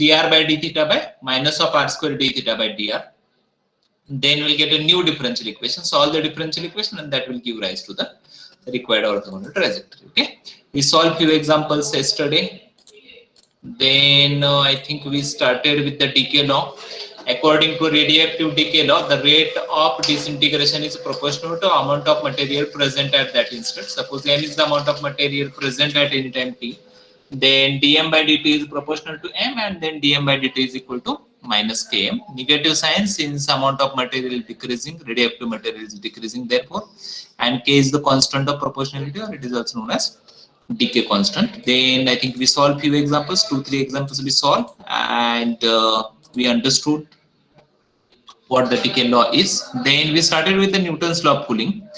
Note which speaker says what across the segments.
Speaker 1: dr by d theta by minus of r square d theta by dr. Then we'll get a new differential equation, solve the differential equation, and that will give rise to the required orthogonal trajectory. Okay, we solved few examples yesterday. Then I think we started with the decay law. According to radioactive decay law, the rate of disintegration is proportional to amount of material present at that instant. Suppose m is the amount of material present at any time t, then dm by dt is proportional to m, and then dm by dt is equal to minus km. Negative sign since amount of material is decreasing, radioactive material is decreasing, therefore, and k is the constant of proportionality, or it is also known as decay constant. Then I think we solved few examples, 2-3 examples we solved, and we understood what the decay law is. Then we started with the Newton's law of cooling.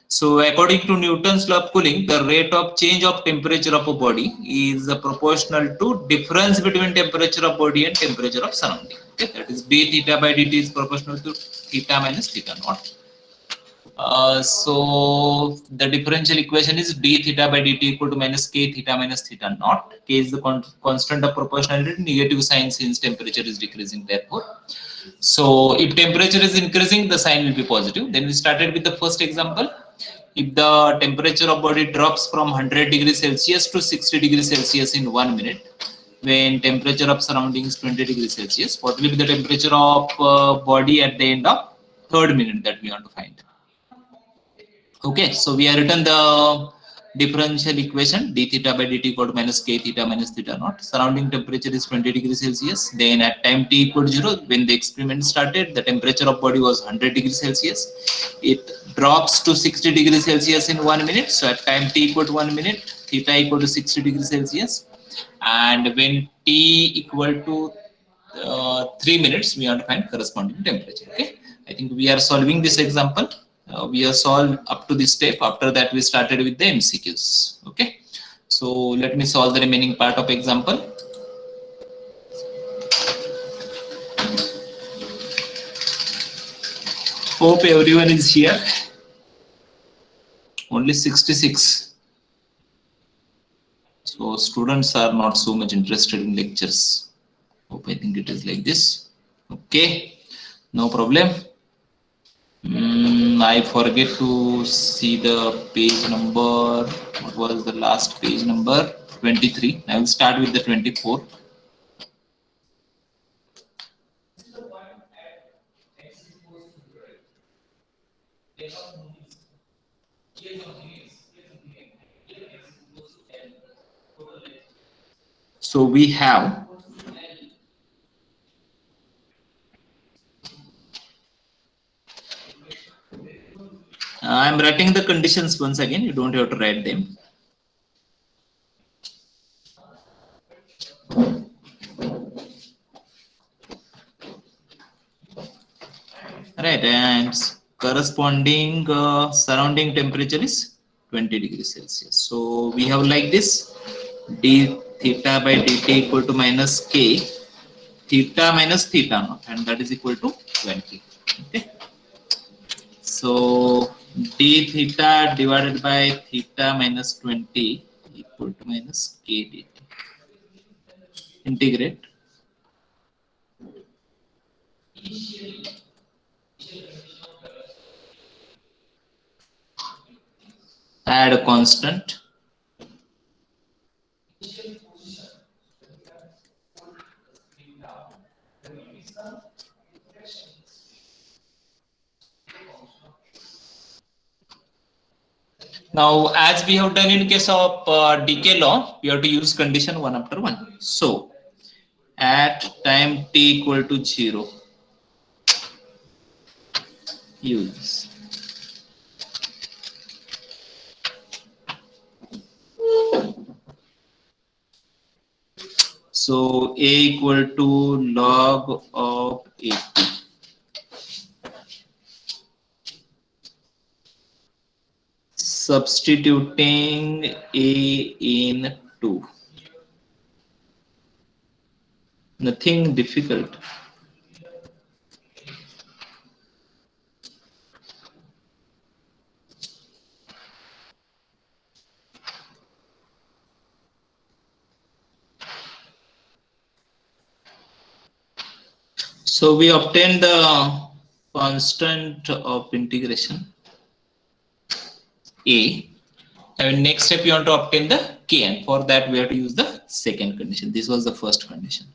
Speaker 1: So according to Newton's law of cooling, the rate of change of temperature of a body is proportional to difference between temperature of body and temperature of surrounding. Okay, that is d theta by dt is proportional to theta minus theta naught. So the differential equation is d theta by dt equal to minus k theta minus theta naught. K is the constant of proportionality, negative sign since temperature is decreasing, therefore. So if temperature is increasing, the sign will be positive. Then we started with the first example. If the temperature of body drops from 100 degrees Celsius to 60 degrees Celsius in 1 minute, when temperature of surroundings 20 degrees Celsius, what will be the temperature of body at the end of third minute that we want to find? Okay, so we have written the differential equation d theta by dt equal to minus k theta minus theta naught. Surrounding temperature is 20 degrees Celsius. Then at time t equal to 0, when the experiment started, the temperature of body was 100 degrees Celsius. It drops to 60 degrees Celsius in 1 minute. So at time t equal to 1 minute, theta equal to 60 degrees Celsius. And when t equal to 3 minutes, we want to find corresponding temperature. Okay, I think we are solving this example. We have solved up to this step. After that, we started with the MCQs. Okay, so let me solve the remaining part of example. Hope everyone is here. Only 66. So students are not so much interested in lectures. Hope I think it is like this. Okay, no problem. I forget to see the page number. What was the last page number? 23. I will start with the 24. So we have I am writing the conditions once again. You don't have to write them. Right, and corresponding surrounding temperature is 20 degrees Celsius. So we have like this: d theta by dt equal to minus k theta minus theta naught, and that is equal to 20. Okay. So d theta divided by theta minus 20 equal to minus k dt. Integrate. Add a constant. Now, as we have done in case of decay law, we have to use condition 1 after 1. So, at time t equal to 0, use this. So, a equal to log of 80. Substituting a in 2. Nothing difficult. So we obtained the constant of integration A. And next step you want to obtain the K, and for that we have to use the second condition. This was the first condition.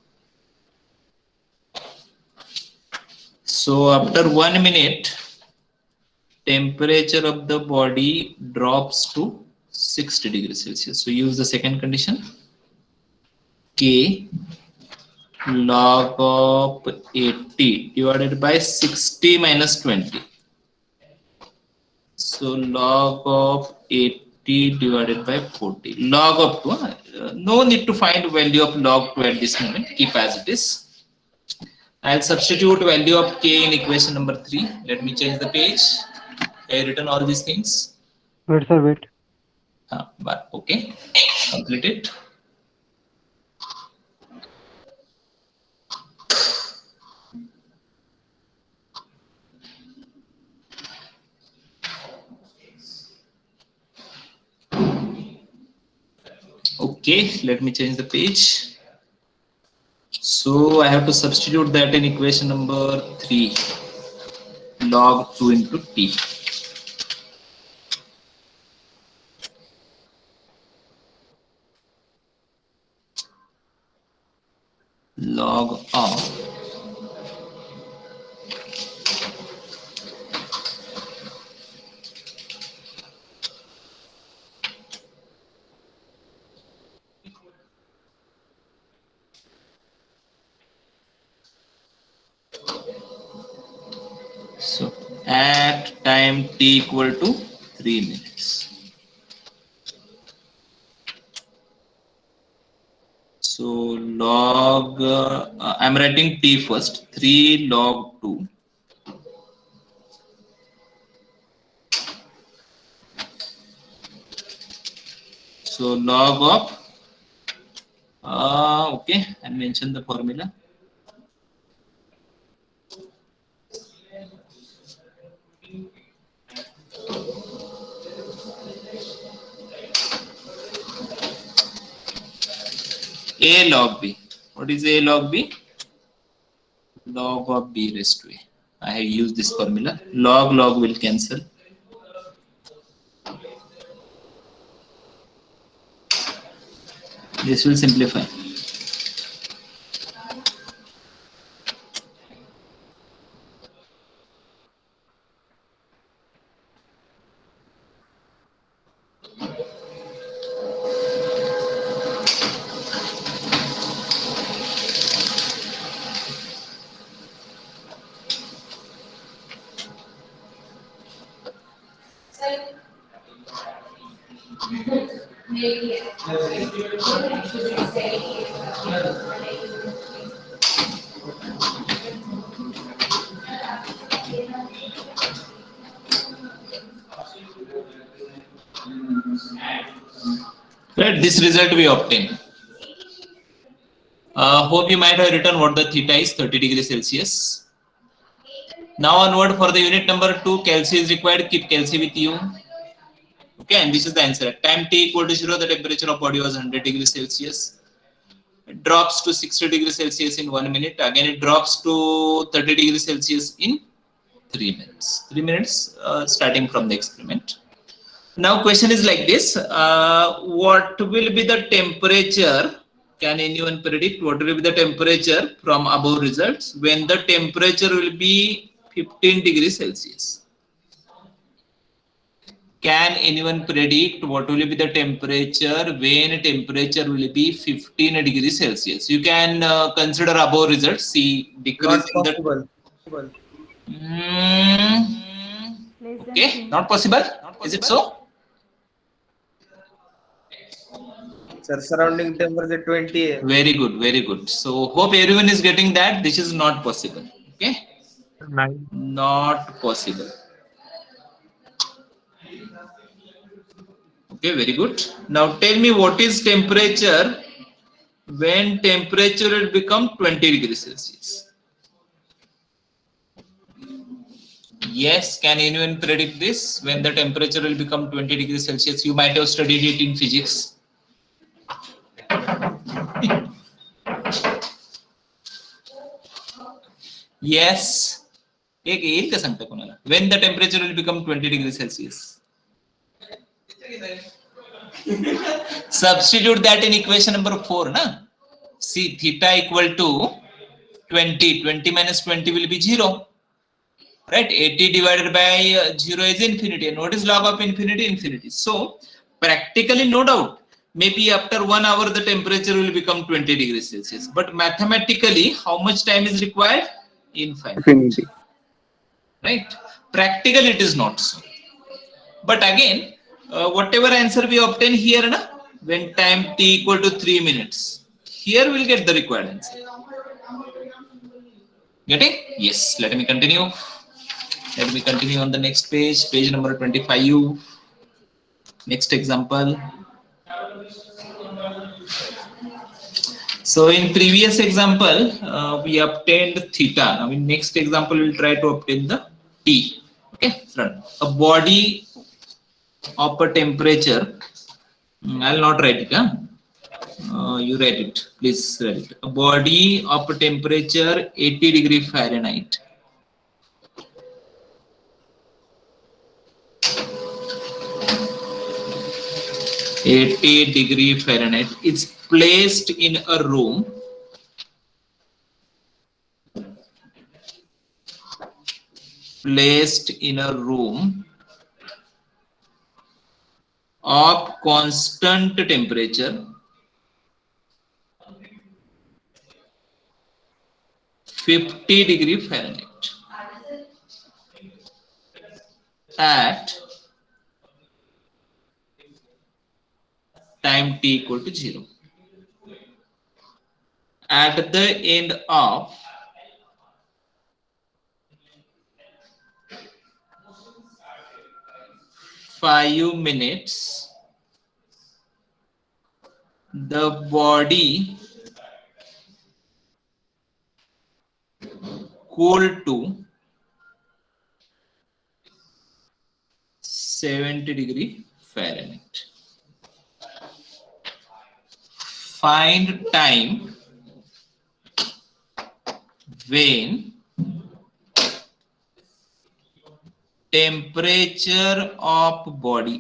Speaker 1: So after 1 minute, temperature of the body drops to 60 degrees Celsius. So use the second condition. K log of 80 divided by 60 minus 20. So log of 80 divided by 40. Log of 2. No need to find value of log 2 at this moment. Keep as it is. I'll substitute value of K in equation number 3. Let me change the page. I written all these things.
Speaker 2: Wait, sir, wait.
Speaker 1: But okay, complete it. Okay, let me change the page. So I have to substitute that in equation number 3. Log 2 into T. Log of so at time t equal to 3 minutes. So log I'm writing t first. 3 log 2. So log of okay, I mentioned the formula. A log b. What is A log b? Log of b raised to a. I have used this formula. Log will cancel. This will simplify. Right, this result we obtain. Hope you might have written what the theta is, 30 degrees Celsius. Now onward for the unit number 2, Kelvin is required. Keep Kelvin with you. Okay, and this is the answer. At time t equal to 0, the temperature of body was 100 degrees Celsius. It drops to 60 degrees Celsius in 1 minute. Again, it drops to 30 degrees Celsius in 3 minutes. 3 minutes starting from the experiment. Now question is like this. What will be the temperature? Can anyone predict what will be the temperature from above results when the temperature will be 15 degrees Celsius? Can anyone predict what will be the temperature when temperature will be 15 degrees Celsius? You can consider above results. See, decrease in the. Okay, not possible. Is it so?
Speaker 3: Sir, surrounding temperature 20.
Speaker 1: Very good, very good. So hope everyone is getting that. This is not possible. Okay,
Speaker 2: 9.
Speaker 1: not possible. Okay, very good. Now tell me what is temperature when temperature will become 20 degrees Celsius. Yes, can anyone predict this? When the temperature will become 20 degrees Celsius, you might have studied it in physics. Yes, एक येईल का सांगता कोणाला? When the temperature will become 20 degrees Celsius. Substitute that in equation number 4 na. See, theta equal to 20. 20 minus 20 will be 0. Right? 80 divided by 0 is infinity. And what is log of infinity? Infinity. So practically, no doubt, maybe after 1 hour the temperature will become 20 degrees Celsius. But mathematically, how much time is required? Infinite.
Speaker 2: Infinity.
Speaker 1: Right? Practically, it is not so. But again, whatever answer we obtain here, na, when time t equal to 3 minutes, here we'll get the required answer. Getting? Yes. Let me continue. Let me continue on the next page, page number 25. Next example. So in previous example, we obtained theta. Now in next example, we'll try to obtain the t. Okay, friend. A body of a temperature. I'll not write it. Huh? You write it. Please write it. A body of a temperature 80 degree Fahrenheit. Fahrenheit is placed in a room of constant temperature 50 degree Fahrenheit at time t equal to 0. At the end of 5 minutes, the body cooled to 70 degree Fahrenheit. Find time when temperature of body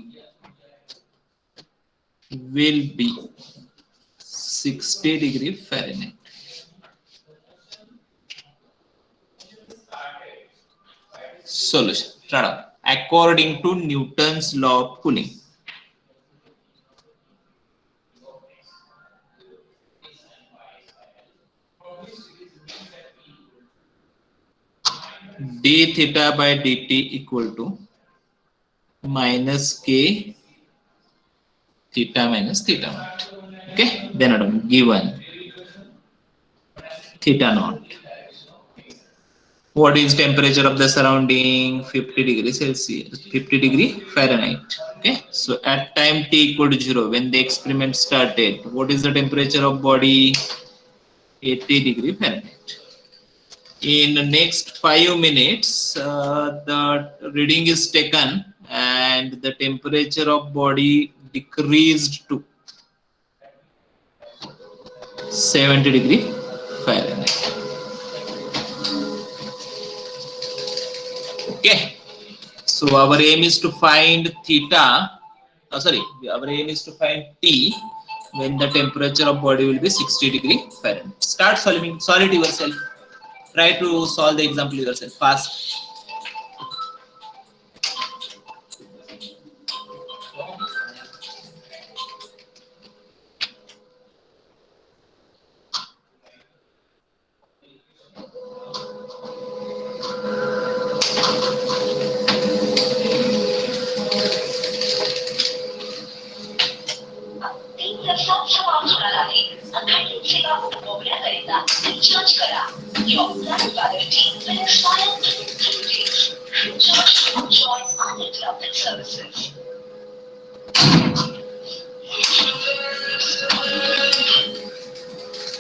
Speaker 1: will be 60 degree Fahrenheit. Solution. According to Newton's law of cooling. d theta by dt equal to minus k theta minus theta naught. Okay, then given theta naught. What is temperature of the surrounding? 50 degree Celsius, 50 degree Fahrenheit. Okay, so at time t equal to 0, when the experiment started, what is the temperature of body? 80 degree Fahrenheit. In the next 5 minutes, the reading is taken and the temperature of body decreased to 70 degree Fahrenheit. Okay, so our aim is to find theta. Our aim is to find t when the temperature of body will be 60 degree Fahrenheit. Start solve it yourself. Try to solve the example yourself fast.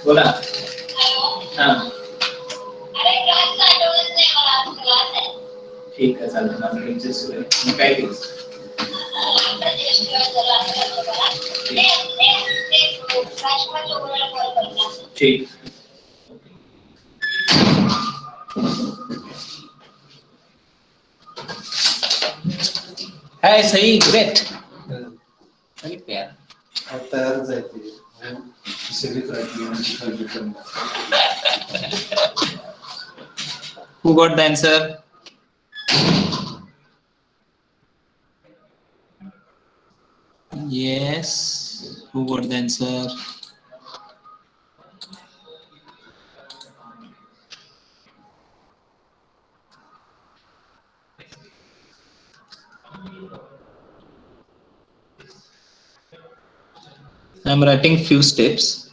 Speaker 1: बोला. हाँ. ठीक है चालेल ना काय ठीक. है सही, ग्रेट, करेक्ट यार.
Speaker 4: तयारच आहे ते सगळीच राहिली.
Speaker 1: Who got the answer? Yes, who got the answer? I'm writing few steps.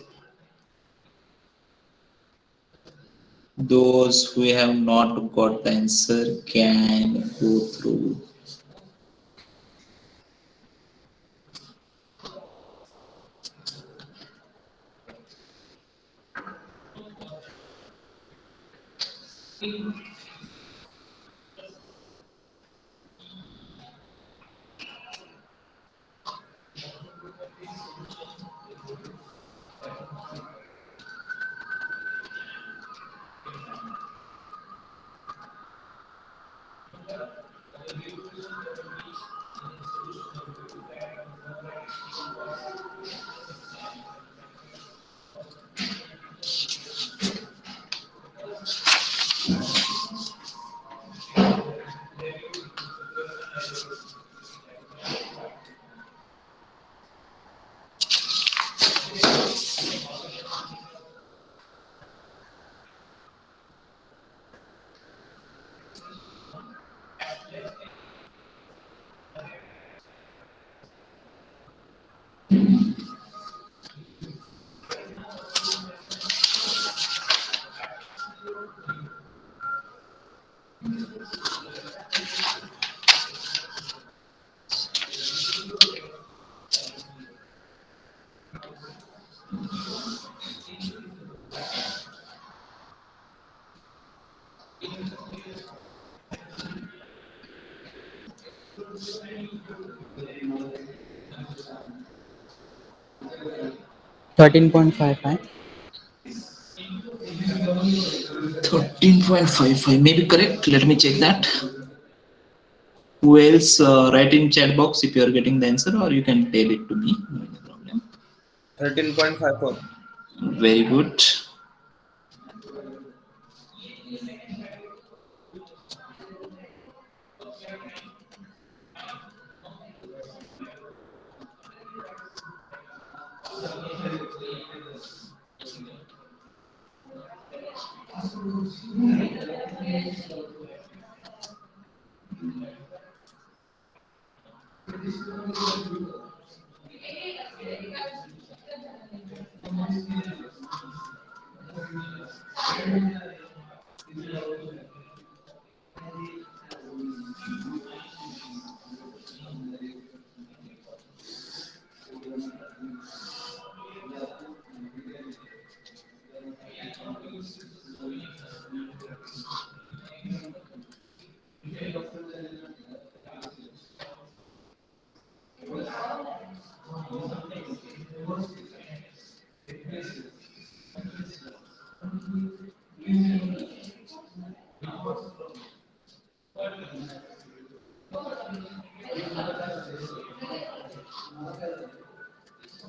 Speaker 1: Those who have not got the answer can go through.
Speaker 2: $13.55.
Speaker 1: 13.55 may be correct. Let me check that. Who else write in chat box if you are getting the answer, or you can tell it to me. No problem.
Speaker 3: 13.54.
Speaker 1: Very good.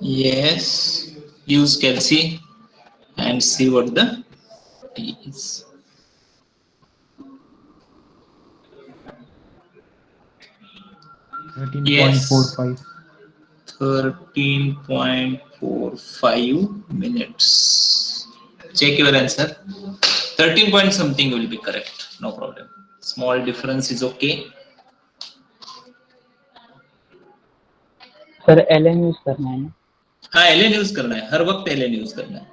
Speaker 1: Yes, use Kelsey and see what the T is. Yes. 13.45 minutes. Check your answer. 13 point something will be correct. No problem. Small difference is okay.
Speaker 2: Sir LN use करना है ना?
Speaker 1: हाँ LN use करना है, हर वक्त LN use करना है.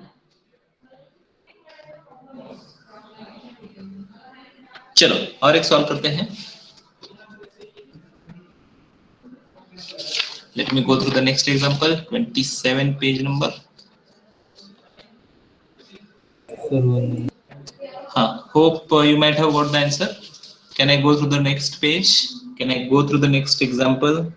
Speaker 1: चलो और एक सॉल्व करते हैं. Let me go through the next example. 27 page number. Hope you might have got the answer. Can I go through the next page? Can I go through the next example?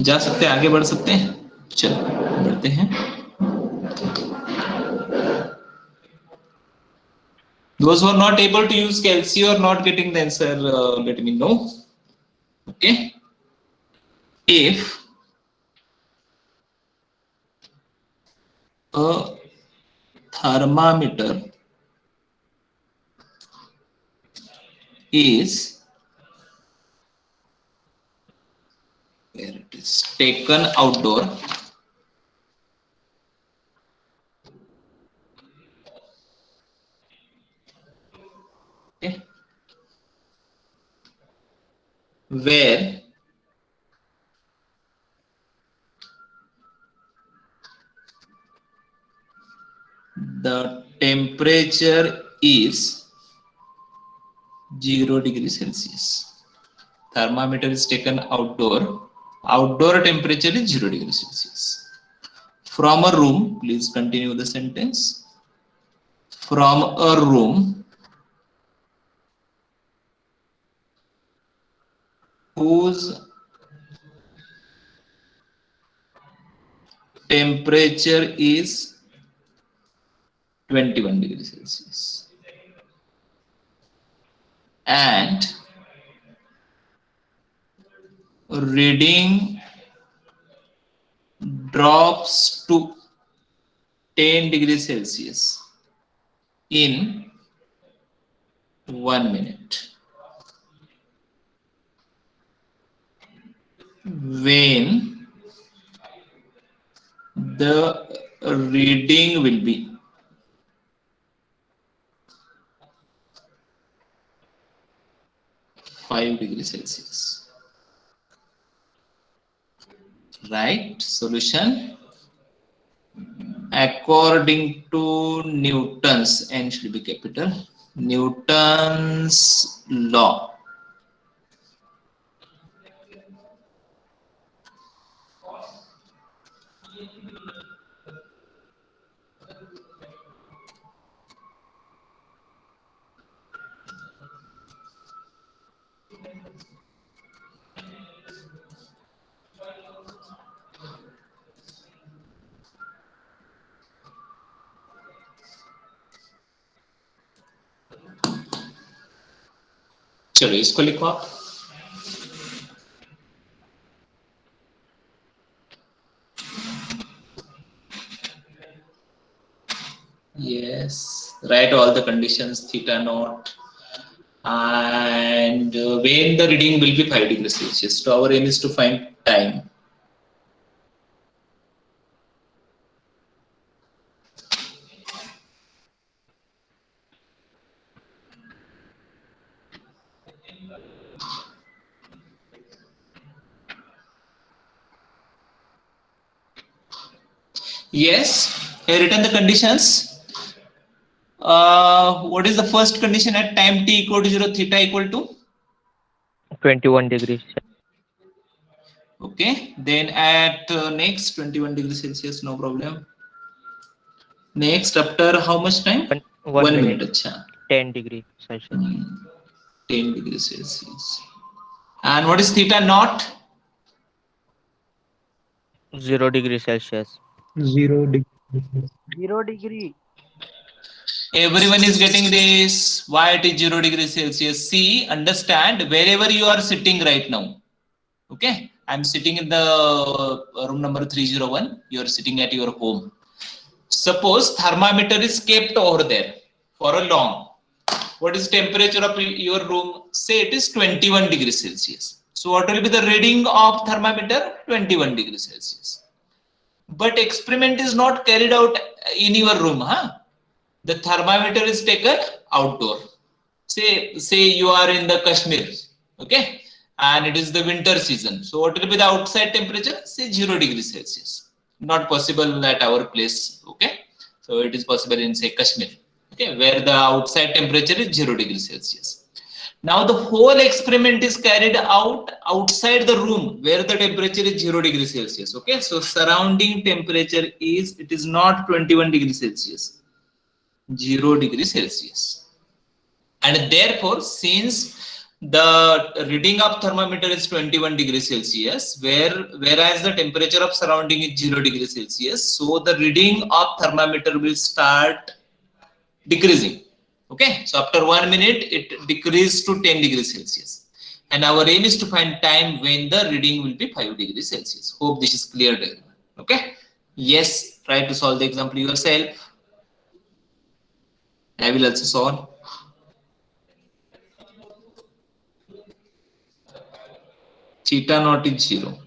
Speaker 1: जा सकते हैं, आगे बढ़ सकते हैं. चलो बढ़ते हैं. Those who are not able to use Kelsey or not getting the answer, let me know. Okay. If a thermometer is where it is taken outdoor, okay, where the temperature is 0 degrees Celsius. Thermometer is taken outdoor. Outdoor temperature is 0 degrees Celsius. From a room, please continue the sentence. From a room whose temperature is 21 degrees Celsius. And reading drops to 10 degrees Celsius in 1 minute. When the reading will be 5 degrees Celsius. Right? Solution. According to Newton's, N should be capital, Newton's law. चलो इसको लिखो आप. Yes, write all the conditions, theta naught, and when the reading will be 5 degrees Celsius. So our aim is to find time. Yes, here written the conditions. What is the first condition at time t equal to 0, theta equal to
Speaker 5: 21 degrees.
Speaker 1: Okay, then at next 21 degrees Celsius, no problem. Next, after how much time?
Speaker 5: 1
Speaker 1: minute.
Speaker 5: minute.
Speaker 1: Achha.
Speaker 5: 10 degrees Celsius.
Speaker 1: 10 degrees Celsius. And what is theta naught?
Speaker 5: 0 degrees Celsius.
Speaker 2: 0 degree.
Speaker 6: 0 degree.
Speaker 1: Everyone is getting this. Why it is 0 degrees Celsius? See, understand, wherever you are sitting right now. Okay, I'm sitting in the room number 301. You are sitting at your home. Suppose thermometer is kept over there for a long. What is temperature of your room? Say it is 21 degrees Celsius. So what will be the reading of thermometer? 21 degrees Celsius. But experiment is not carried out in your room. The thermometer is taken outdoor. Say you are in the Kashmir. Okay. And it is the winter season. So what will be the outside temperature? Say 0 degrees Celsius. Not possible at our place. Okay. So it is possible in say Kashmir. Okay. Where the outside temperature is 0 degrees Celsius. Now the whole experiment is carried out outside the room where the temperature is 0 degrees Celsius. Okay. So surrounding temperature is, it is not 21 degrees Celsius. 0 degrees Celsius. And therefore, since the reading of thermometer is 21 degrees Celsius, whereas the temperature of surrounding is 0 degrees Celsius, so the reading of thermometer will start decreasing. Okay, so after 1 minute, it decreases to 10 degrees Celsius. And our aim is to find time when the reading will be 5 degrees Celsius. Hope this is clear to everyone. Okay. Yes, try to solve the example yourself. I will also solve. Theta naught is 0.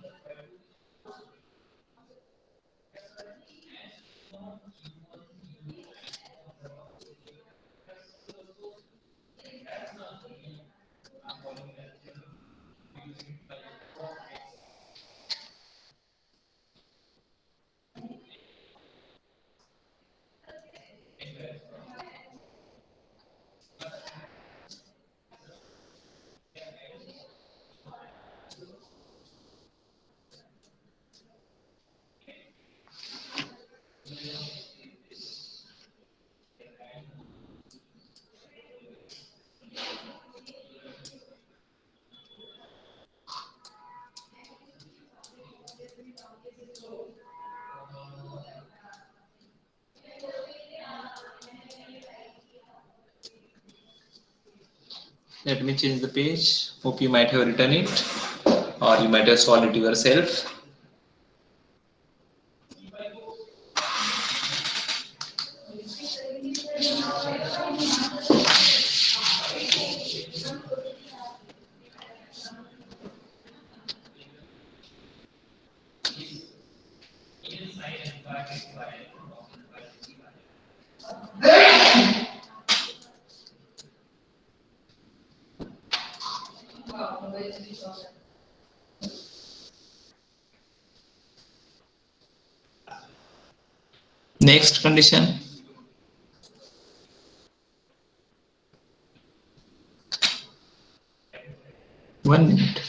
Speaker 1: Let me change the page. Hope you might have written it or you might have solved it yourself. Next condition. One minute.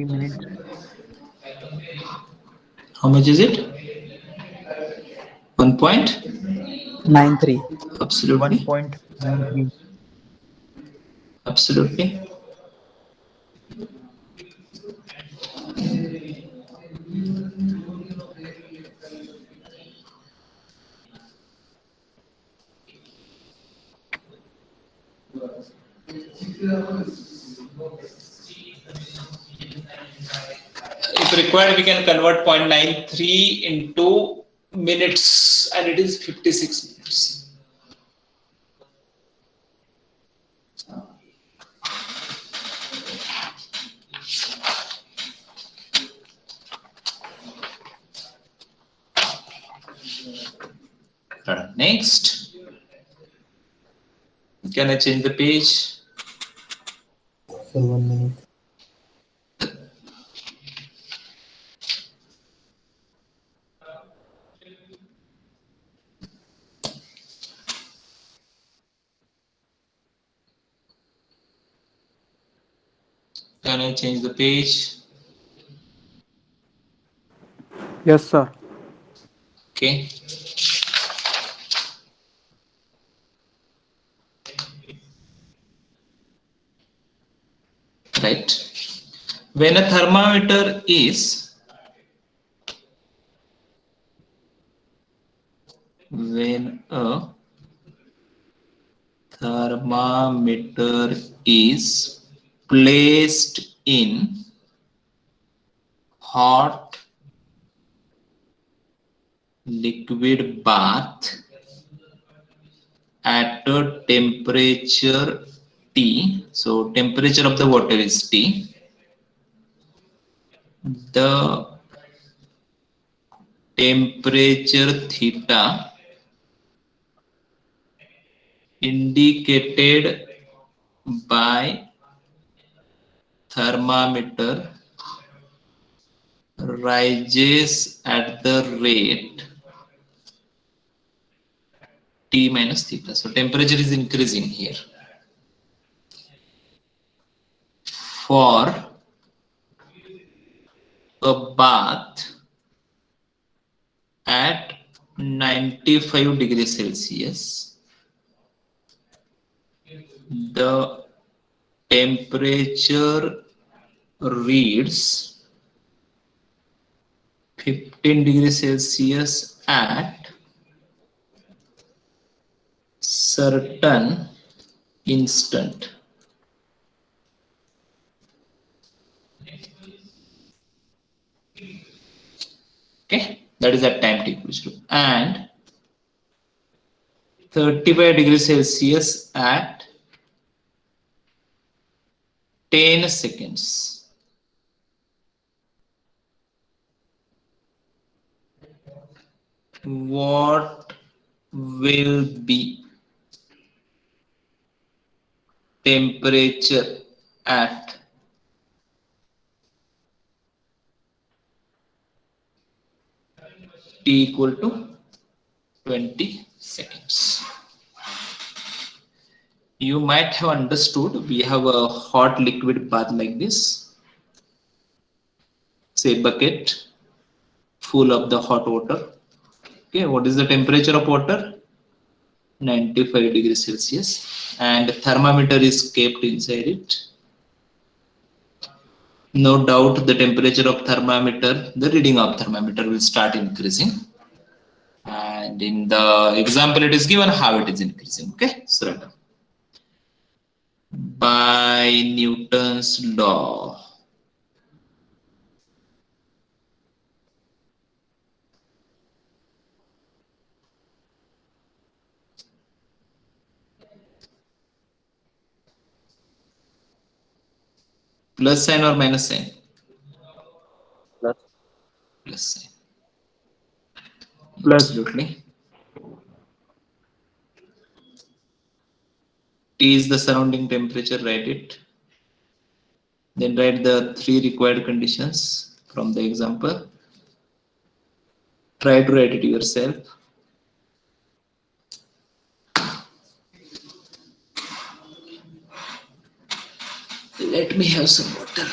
Speaker 5: minutes.
Speaker 1: How much is it? 1 point?
Speaker 2: 9.3.
Speaker 1: Absolutely.
Speaker 5: 1.93.
Speaker 1: Absolutely. If required, we can convert 0.93 into minutes and it is 56 minutes. Next. Can I change the page?
Speaker 4: For 1 minute.
Speaker 1: Can I change the page?
Speaker 6: Yes, sir.
Speaker 1: Okay. Right. When a thermometer is placed in hot liquid bath at a temperature T. So temperature of the water is T. The temperature theta indicated by thermometer rises at the rate T minus theta. So temperature is increasing here. For a bath at 95 degrees Celsius, the temperature reads 15 degrees Celsius at certain instant. Okay, that is at time t equals to, and 35 degrees Celsius at 10 seconds. What will be temperature at T equal to 20 seconds? You might have understood we have a hot liquid bath like this. Say bucket full of the hot water. Okay, what is the temperature of water? 95 degrees Celsius, and thermometer is kept inside it. No doubt the temperature of thermometer, the reading of thermometer will start increasing. And in the example it is given how it is increasing. Okay, so by Newton's law, plus sign or minus sign?
Speaker 5: Plus.
Speaker 1: Plus sign.
Speaker 6: Plus.
Speaker 1: Absolutely. T is the surrounding temperature, write it. Then write the 3 required conditions from the example. Try to write it yourself. Let me have some water.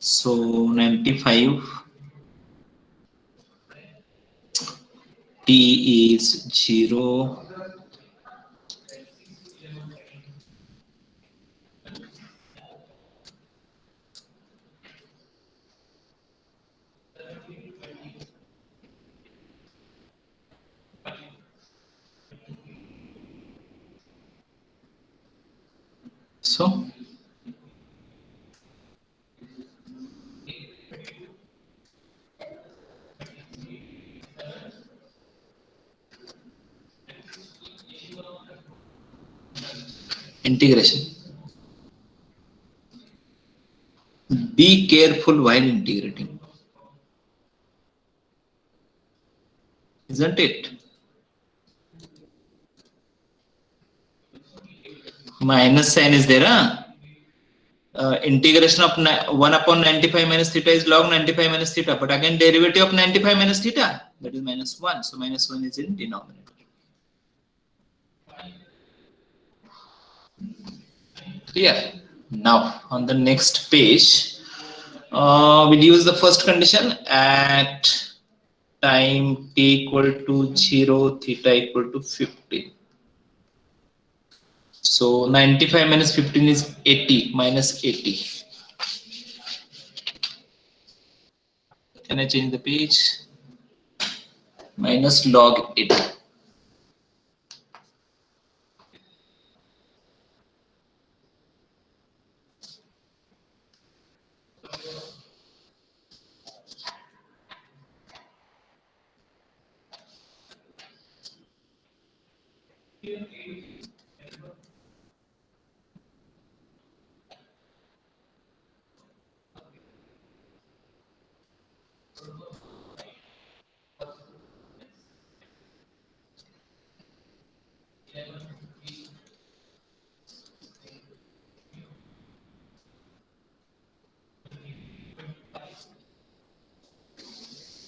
Speaker 1: So 95, T is 0, so integration. Be careful while integrating, isn't it? Minus sign is there, huh? Integration of 1 upon 95 minus theta is log 95 minus theta, but again derivative of 95 minus theta, that is minus 1. So minus 1 is in denominator. Clear? Now on the next page, we'll use the first condition at time t equal to 0, theta equal to 15. So 95 minus 15 is 80, minus 80. Can I change the page? Minus log 80.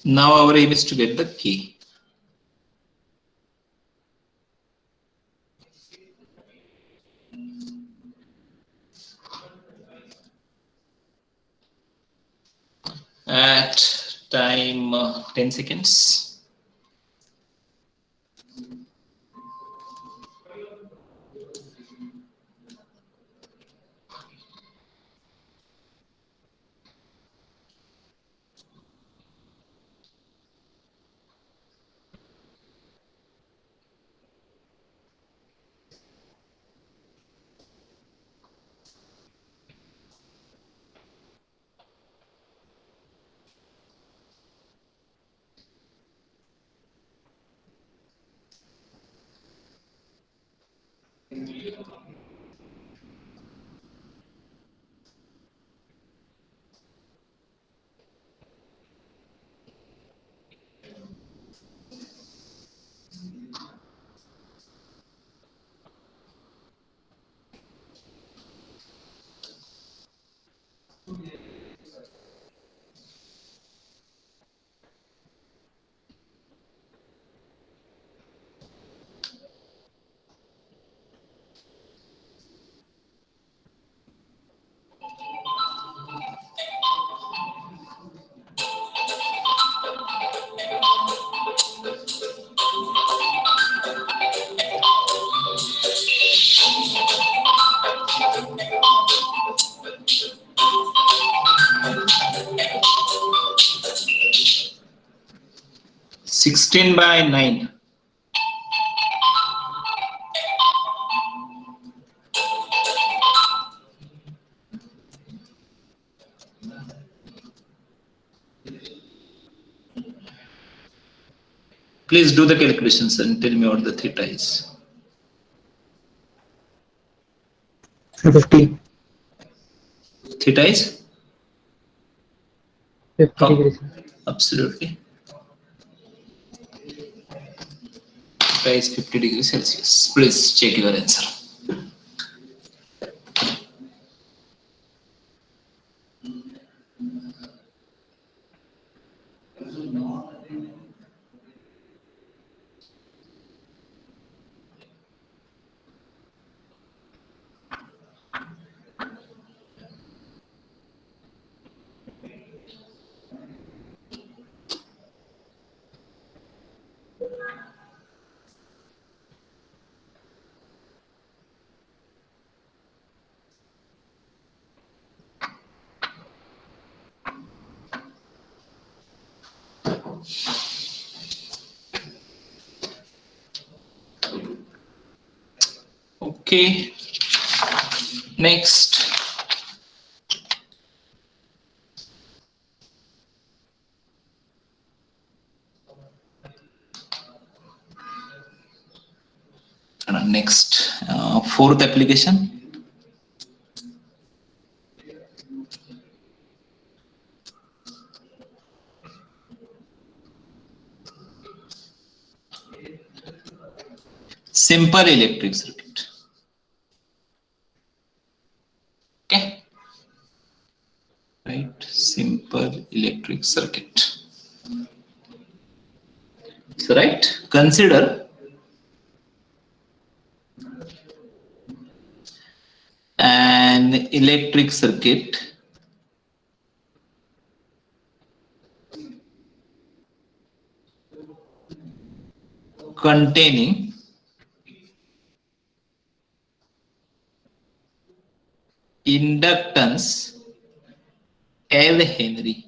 Speaker 1: Now our aim is to get the k. At time 10 seconds. Sixteen by 9. Please do the calculations and tell me what the theta is.
Speaker 6: 50.
Speaker 1: Theta is?
Speaker 6: 50
Speaker 1: How?
Speaker 6: degrees.
Speaker 1: Absolutely. Theta is 50 degrees Celsius. Please check your answer. Okay. Next. Next, fourth application. Simple electric circuit. Okay. Right. Simple electric circuit. So, right, consider an electric circuit containing inductance L Henry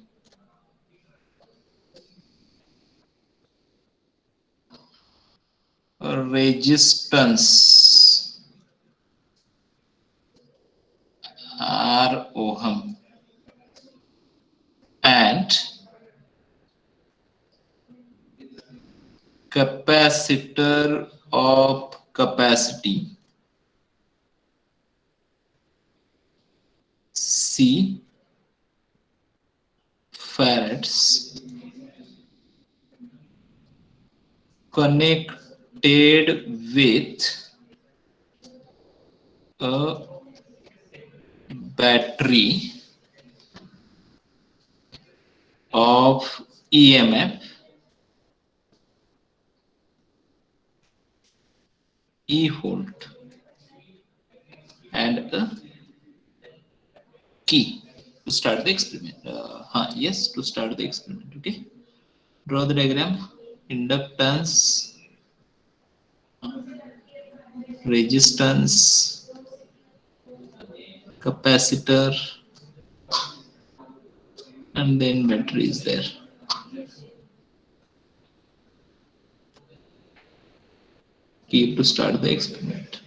Speaker 1: resistance R ohm and capacitor of capacity C farads connected with a battery of EMF E volt and a key to start the experiment. Yes, to start the experiment. Okay. Draw the diagram. Inductance, resistance, capacitor, and then battery is there. Key to start the experiment.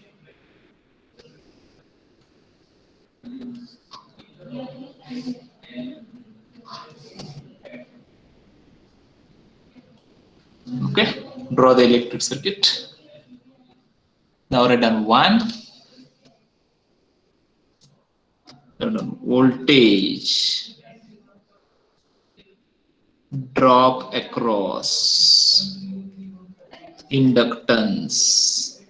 Speaker 1: Okay, draw the electric circuit. Now we're done one. We're done voltage drop across inductance.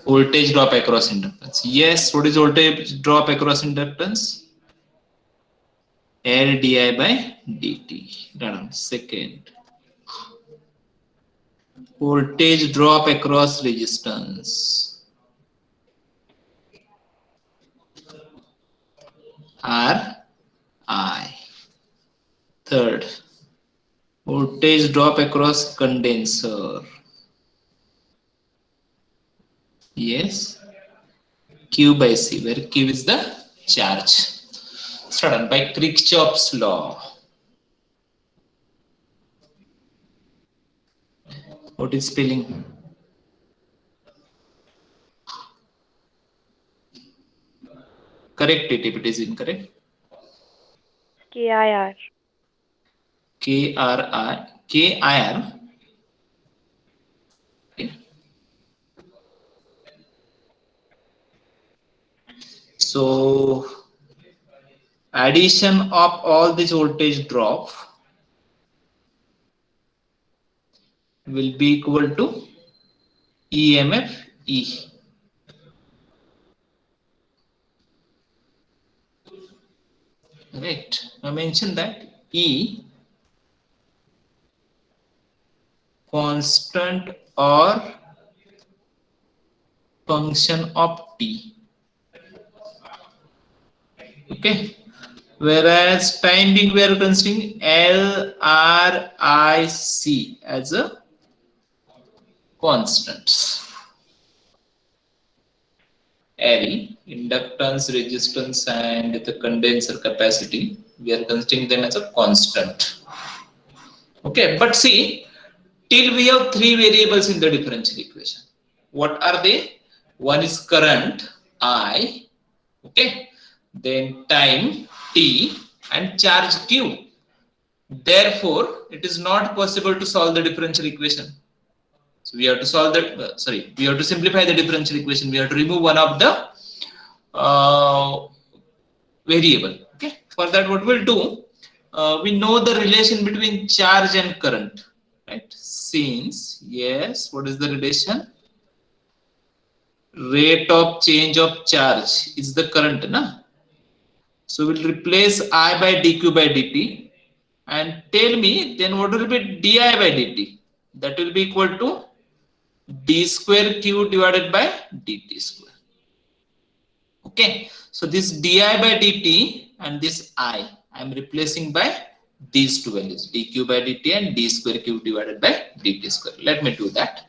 Speaker 1: Voltage drop across inductance. Yes, what is voltage drop across inductance? L di by dt. Done. Second. Voltage drop across resistance. R I. Third. Voltage drop across condenser. Yes. Q by C, where Q is the charge. Started by Kirchhoff's law. What is spelling? Correct it if it is incorrect.
Speaker 7: KIR.
Speaker 1: KIR. Okay. So addition of all this voltage drop will be equal to EMF E. Right. I mentioned that E constant or function of T. Okay. Whereas time being we are considering LRIC as a constant. L, inductance, resistance, and the condenser capacity, we are considering them as a constant. Okay, but see, till we have three variables in the differential equation. What are they? One is current, I, okay, then time, T, and charge, Q. Therefore, it is not possible to solve the differential equation. So we have to solve that, we have to simplify the differential equation. We have to remove one of the variable. Okay, for that what we'll do, we know the relation between charge and current, right? Since, yes, what is the relation? rate of change of charge is the current, na? So we'll replace I by dq by dt and tell me then what will be di by dt. That will be equal to d square q divided by dt square. Okay, so this di by dt and this I am replacing by these two values, dq by dt and d square q divided by dt square. Let me do that.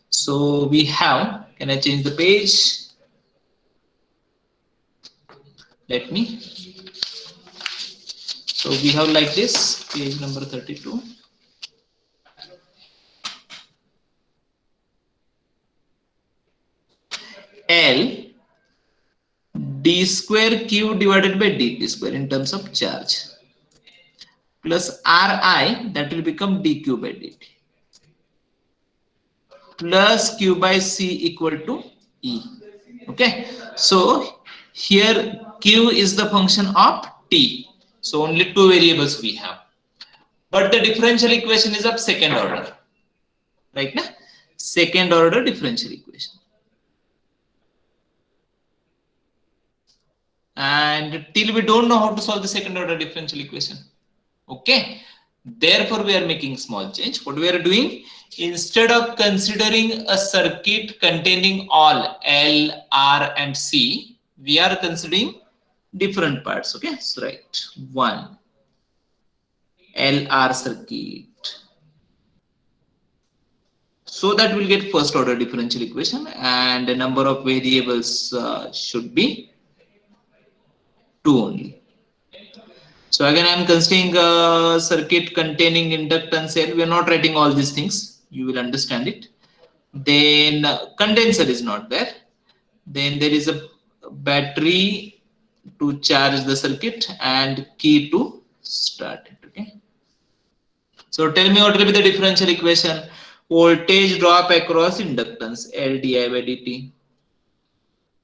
Speaker 1: So we have, can I change the page? Let me. So we have like this, page number 32. L d square q divided by dt square in terms of charge plus Ri, that will become dq by dt plus q by c equal to E. Okay, so here q is the function of t. So only two variables we have. But the differential equation is of second order. Right now? Second order differential equation. And till we don't know how to solve the second order differential equation. Okay, therefore we are making small change. What we are doing, instead of considering a circuit containing all L, R and C, we are considering different parts. Okay, so right, one LR circuit, so that we'll get first order differential equation and the number of variables should be 2 only. So again, I am considering a circuit containing inductance L. We are not writing all these things. You will understand it. Then condenser is not there. Then there is a battery to charge the circuit and key to start it. Okay. So tell me what will be the differential equation. Voltage drop across inductance L di by dt.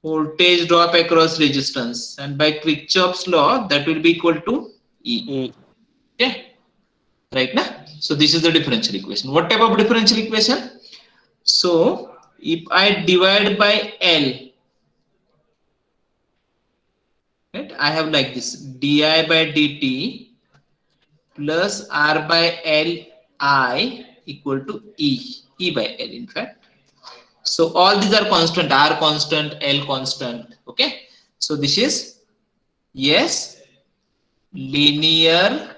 Speaker 1: Voltage drop across resistance, and by Kirchhoff's law that will be equal to E. Okay, right now. So this is the differential equation. What type of differential equation? So if I divide by L, right, I have like this di by dt plus R by L I equal to E by L in fact. So all these are constant, R constant, L constant. Okay, so this is, yes, linear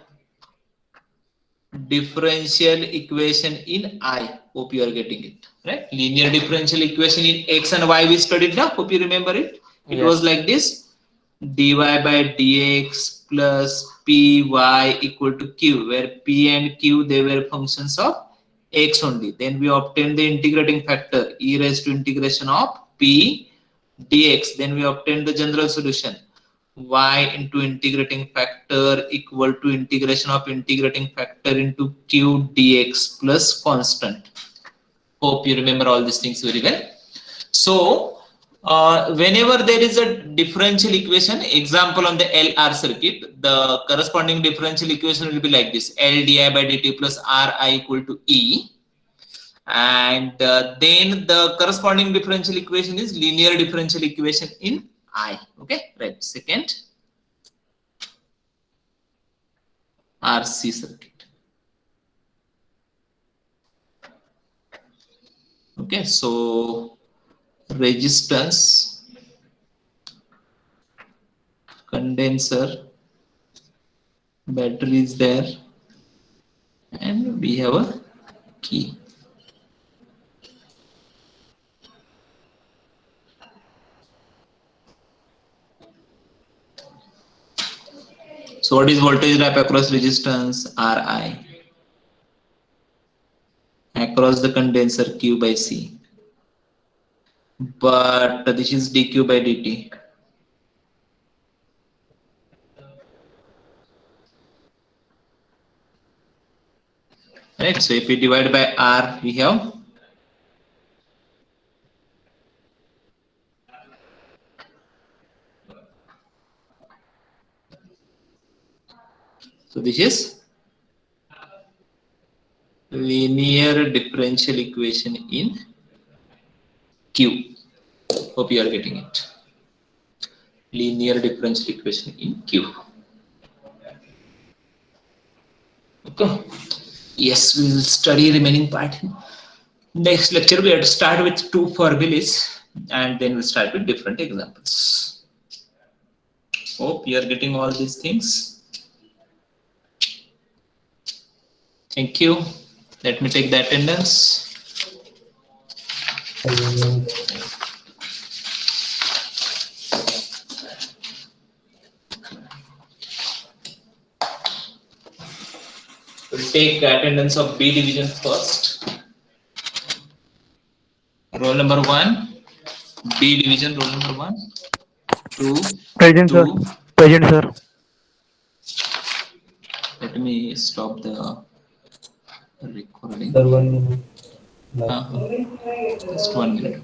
Speaker 1: differential equation in I. Hope you are getting it, right? Linear differential equation in X and Y we studied now. Hope you remember it. It was like this: dy by dx plus py equal to q, where p and q, they were functions of x only. Then we obtain the integrating factor e raised to integration of p dx. Then we obtain the general solution y into integrating factor equal to integration of integrating factor into q dx plus constant. Hope you remember all these things very well. So whenever there is a differential equation, example on the LR circuit, the corresponding differential equation will be like this: L di by dt plus Ri equal to E. And then the corresponding differential equation is linear differential equation in I. Okay, right. Second, RC circuit. Okay, so resistance, condenser, battery is there, and we have a key. So what is voltage drop across resistance? Ri. Across the condenser, Q by C. But this is dq by dt. Right, so if we divide by R, we have so this is linear differential equation in Q. Hope you are getting it. Linear differential equation in Q. Okay. Yes, we will study remaining part. Next lecture, we have to start with two formulas and then we'll start with different examples. Hope you are getting all these things. Thank you. Let me take the attendance. We'll take attendance of B division first. Roll number 1. B division, roll number 1. 2.
Speaker 6: Present, sir.
Speaker 1: 2.
Speaker 6: Present, sir.
Speaker 1: Let me stop the recording.
Speaker 4: Sir, 1 minute.
Speaker 1: Just 1 minute.